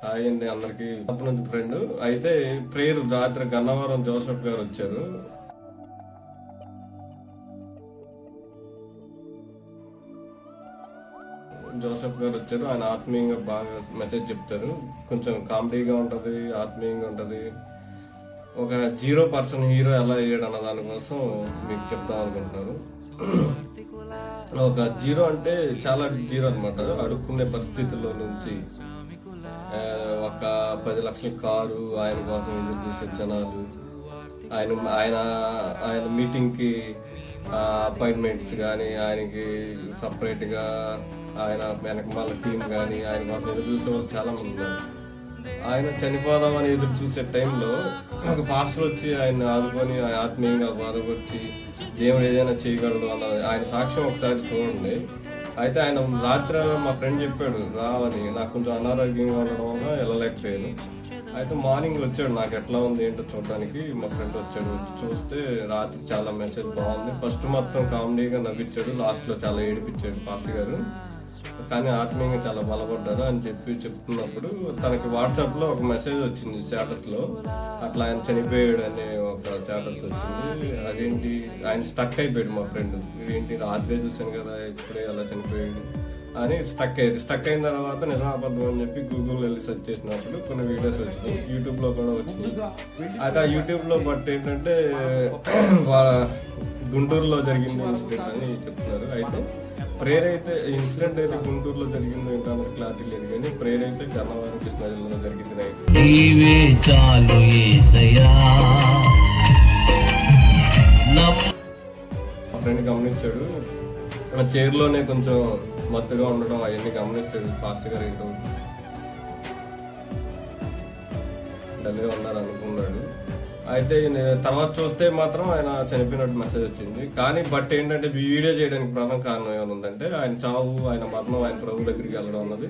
Hi అండి అందరికి నుంచి ఫ్రెండ్ అయితే ప్రేయర్ రాత్రి గన్నవరం జోసెఫ్ గారు వచ్చారు. ఆయన ఆత్మీయంగా బాగా మెసేజ్ చెప్తారు. కొంచెం కామెడీగా ఉంటది, ఆత్మీయంగా ఉంటది. ఒక 0% హీరో ఎలా అయ్యాడు అన్న దానికోసం మీకు చెప్తాం అనుకుంటున్నారు. ఒక జీరో అంటే చాలా జీరో అనమాట. అడుక్కునే పరిస్థితుల్లో నుంచి ఒక 10 లక్షల కారు ఆయన కోసం ఎదురు చూసే జనాలు, ఆయన ఆయన ఆయన మీటింగ్కి అపాయింట్మెంట్స్ కానీ, ఆయనకి సపరేట్గా ఆయన వెనకమాల టీం కానీ ఆయన కోసం ఎదురు చూసే వాళ్ళు చాలా మంది ఉన్నారు. ఆయన చనిపోదామని ఎదురు చూసే టైంలో ఒక పాస్టర్ వచ్చి ఆయన ఆదుకొని ఆత్మీయంగా బాధపరిచి దేవుడు ఏదైనా చేయగలడు అన్నది ఆయన సాక్ష్యం ఒకసారి చూడండి. అయితే ఆయన రాత్రి మా ఫ్రెండ్ చెప్పాడు రావని, నాకు కొంచెం అనారోగ్యంగా ఉండడం వల్ల వెళ్ళలేకపోయాను. అయితే మార్నింగ్ వచ్చాడు, నాకు ఎట్లా ఉంది ఏంటో చూడడానికి మా ఫ్రెండ్ వచ్చాడు. వచ్చి చూస్తే రాత్రి చాలా మెసేజ్ బాగుంది. ఫస్ట్ మొత్తం కామెడీగా నవ్వించాడు, లాస్ట్లో చాలా ఏడిపించాడు పాస్టర్ గారు. కానీ ఆత్మీయంగా చాలా బలపడ్డారు అని చెప్తున్నప్పుడు తనకి వాట్సాప్లో ఒక మెసేజ్ వచ్చింది స్టేటస్లో, అట్లా ఆయన చనిపోయాడు అనే ఒక స్టేటస్ వచ్చింది. అదేంటి ఆయన స్టక్ అయిపోయాడు మా ఫ్రెండ్, ఏంటి రాత్రే చూశాను కదా ఇప్పుడే అలా చనిపోయాడు అని స్టక్ అయిన తర్వాత నిజం అబద్ధం అని చెప్పి గూగుల్ వెళ్ళి సెర్చ్ చేసినప్పుడు కొన్ని వీడియోస్ వచ్చినాయి, యూట్యూబ్లో కూడా వచ్చినాయి. అయితే ఆ యూట్యూబ్లో బట్ ఏంటంటే గుంటూరులో జరిగింది ఇన్సిడెంట్ అని చెప్తున్నారు. అయితే ప్రేయర్ అయితే ఇన్సిడెంట్ అయితే గుంటూరులో జరిగిందో ఏంటో అన్నది క్లారిటీ లేదు, కానీ ప్రేయర్ అయితే గన్నవరం కృష్ణా జిల్లాలో జరిగింది. మా ఫ్రెండ్ గమనించాడు, ఆ చైర్లోనే కొంచెం మత్తుగా ఉండడం అవన్నీ గమనించాడు. పాస్టర్ గారు ఏంటో డల్గా ఉన్నారు అనుకున్నాడు. అయితే తర్వాత చూస్తే మాత్రం ఆయన చనిపోయినట్టు మెసేజ్ వచ్చింది. కానీ బట్ ఏంటంటే వీడియో చేయడానికి ప్రధాన కారణం ఏమనుందంటే ఆయన చావు, ఆయన మరణం, ఆయన ప్రభు దగ్గరికి వెళ్ళడం అన్నది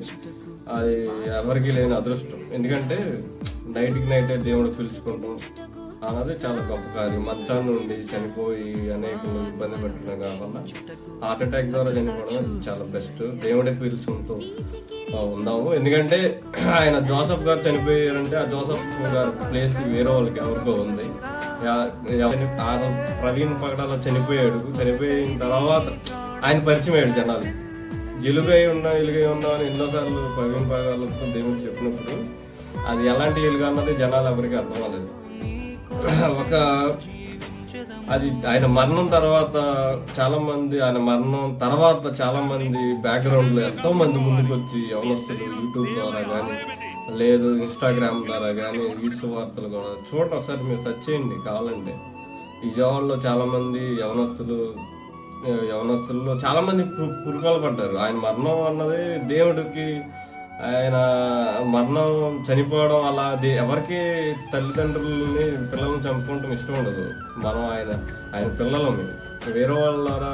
అది ఎవరికి లేని అదృష్టం. ఎందుకంటే నైట్కి నైటే దేవుడు పిలుచుకుంటాం అన్నది చాలా గొప్ప కార్యం. మంచాన్ని నుండి చనిపోయి అనేక ఇబ్బంది పెట్టడం కాకుండా హార్ట్ అటాక్ ద్వారా చనిపోవడం చాలా బెస్ట్. దేవుడే పిలుచుకుంటూ ఉందాము. ఎందుకంటే ఆయన జోసెఫ్ గారు చనిపోయారంటే ఆ జోసెఫ్ గారి ప్లేస్ వేరే వాళ్ళకి ఎవరికో ఉంది. ప్రవీణ్ పగడాల చనిపోయిన తర్వాత ఆయన పరిచయం అయ్యాడు జనాలు. ఎలుగై ఉన్నా అని ఎన్నోసార్లు ప్రవీణ్ పగడాలతో దేవుడు చెప్పినప్పుడు అది ఎలాంటి ఎలుగు అన్నది జనాలు ఎవరికి అర్థం అవ్వలేదు. అది ఆయన మరణం తర్వాత చాలా మంది బ్యాక్గ్రౌండ్ లో ఎంతో మంది ముందుకు వచ్చి యవనస్తులు యూట్యూబ్ ద్వారా కానీ లేదు ఇన్స్టాగ్రామ్ ద్వారా కానీ వీడ్స్ వార్తలు కూడా చూడండి, ఒకసారి మీరు సెర్చ్ చేయండి కావాలంటే. విజయవాడలో చాలా మంది యవనస్తుల్లో చాలా మంది పురుకోలు పడ్డారు. ఆయన మరణం అన్నది దేవుడికి, ఆయన మరణం చనిపోవడం అలా ఎవరికి తల్లిదండ్రులని పిల్లల్ని చంపుకోవడం ఇష్టం ఉండదు. మనం ఆయన పిల్లలని వేరే వాళ్ళ ద్వారా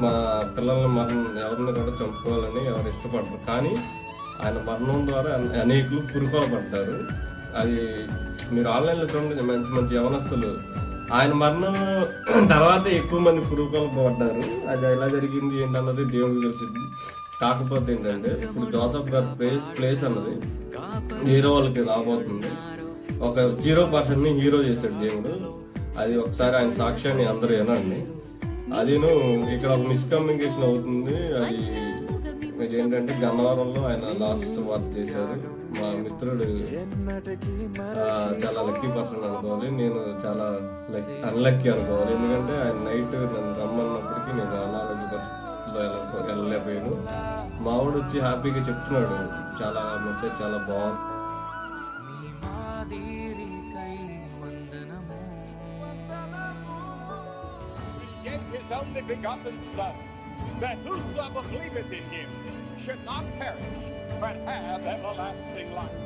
మా పిల్లల్ని ఎవరిని కూడా చంపుకోవాలని ఎవరు ఇష్టపడరు. కానీ ఆయన మరణం ద్వారా అనేకులు పురుకోలు పడ్డారు. అది మీరు ఆన్లైన్లో చూడండి, మంచి మంచి యవనస్తులు ఆయన మరణం తర్వాత ఎక్కువ మంది పురుకోలు పడ్డారు. అది ఎలా జరిగింది ఏంటన్నది దేవుడికి తెలిసింది. కాకపోతే ఏంటంటే ఇప్పుడు జోసెఫ్ గారి ప్లేస్ అన్నది హీరో వాళ్ళకి రాబోతుంది. ఒక 0% హీరో చేశాడు దేవుడు. అది ఒకసారి ఆయన సాక్ష్యాన్ని అందరూ వినండి. అదిను ఇక్కడ ఒక మిస్కమ్యూనికేషన్ అవుతుంది. అది ఏంటంటే గన్నవరంలో ఆయన లాస్ట్ వర్క్ చేశారు. మా మిత్రుడు చాలా లక్కీ పర్సన్ అనుకోవాలి, నేను చాలా అన్లక్కీ అనుకోవాలి. ఎందుకంటే ఆయన నైట్ నన్ను రమ్మన్నప్పటికీ నేను అనారోగ్య పరిస్థితుల్లో వెళ్ళలేకపోయాను. మావాడు వచ్చి హ్యాపీగా చెప్తున్నాడు, చాలా మెసేజ్ చాలా బాగుంది. His only begotten Son, that whosoever believeth in him should not perish, but have everlasting life.